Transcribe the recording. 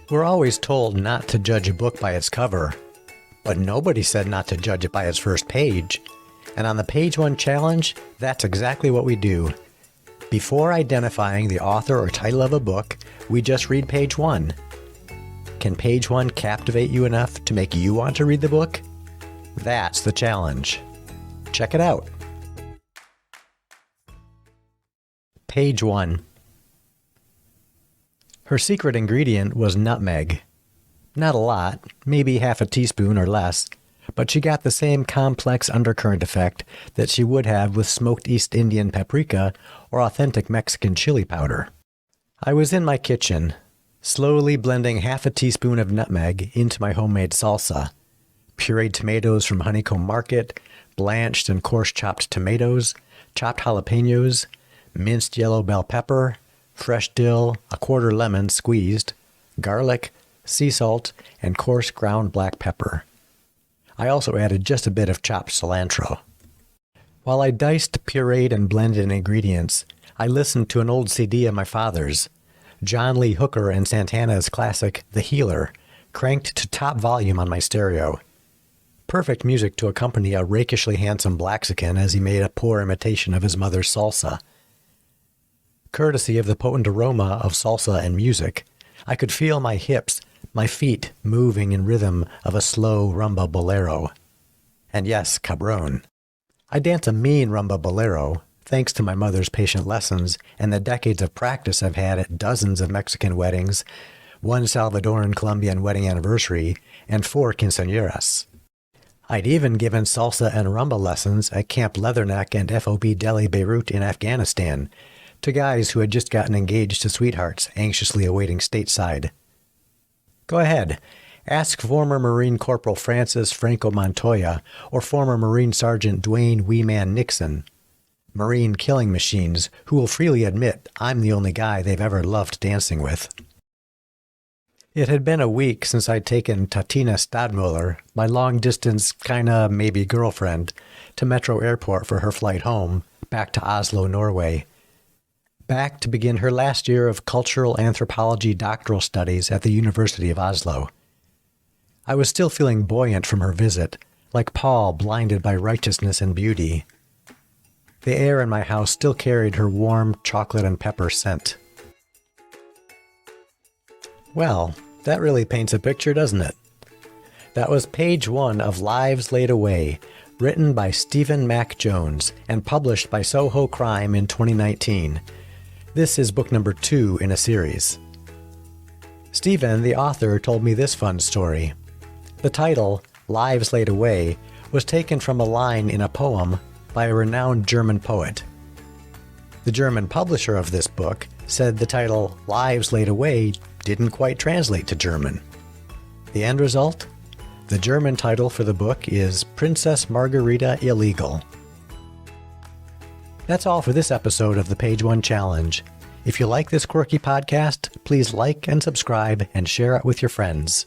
We're always told not to judge a book by its cover, but nobody said not to judge it by its first page. And on the Page 1 challenge, that's exactly what we do. Before identifying the author or title of a book, we just read page 1. Can page 1 captivate you enough to make you want to read the book? That's the challenge. Check it out. Page 1. Her secret ingredient was nutmeg. Not a lot, maybe half a teaspoon or less, but she got the same complex undercurrent effect that she would have with smoked East Indian paprika or authentic Mexican chili powder. I was in my kitchen, slowly blending half a teaspoon of nutmeg into my homemade salsa. Pureed tomatoes from Honeycomb Market, blanched and coarse chopped tomatoes, chopped jalapenos, minced yellow bell pepper, fresh dill, a quarter lemon squeezed, garlic, sea salt, and coarse ground black pepper. I also added just a bit of chopped cilantro. While I diced, pureed, and blended ingredients, I listened to an old CD of my father's, John Lee Hooker and Santana's classic The Healer, cranked to top volume on my stereo. Perfect music to accompany a rakishly handsome Blaxican as he made a poor imitation of his mother's salsa. Courtesy of the potent aroma of salsa and music, I could feel my hips, my feet moving in rhythm of a slow rumba bolero. And yes, cabron. I dance a mean rumba bolero, thanks to my mother's patient lessons and the decades of practice I've had at dozens of Mexican weddings, one Salvadoran Colombian wedding anniversary, and 4 quinceañeras. I'd even given salsa and rumba lessons at Camp Leatherneck and FOB Delhi Beirut in Afghanistan, to guys who had just gotten engaged to sweethearts anxiously awaiting stateside. Go ahead, ask former Marine Corporal Francis Franco Montoya or former Marine Sergeant Dwayne Weeman Nixon, Marine killing machines who will freely admit I'm the only guy they've ever loved dancing with. It had been a week since I'd taken Tatina Stadmuller, my long-distance, kinda maybe girlfriend, to Metro Airport for her flight home, back to Oslo, Norway. Back to begin her last year of cultural anthropology doctoral studies at the University of Oslo. I was still feeling buoyant from her visit, like Paul blinded by righteousness and beauty. The air in my house still carried her warm chocolate and pepper scent. Well, that really paints a picture, doesn't it? That was page 1 of Lives Laid Away, written by Stephen Mack Jones and published by Soho Crime in 2019. This is book number 2 in a series. Stephen, the author, told me this fun story. The title, Lives Laid Away, was taken from a line in a poem by a renowned German poet. The German publisher of this book said the title, Lives Laid Away, didn't quite translate to German. The end result? The German title for the book is Princess Margarita Illegal. That's all for this episode of the Page 1 Challenge. If you like this quirky podcast, please like and subscribe and share it with your friends.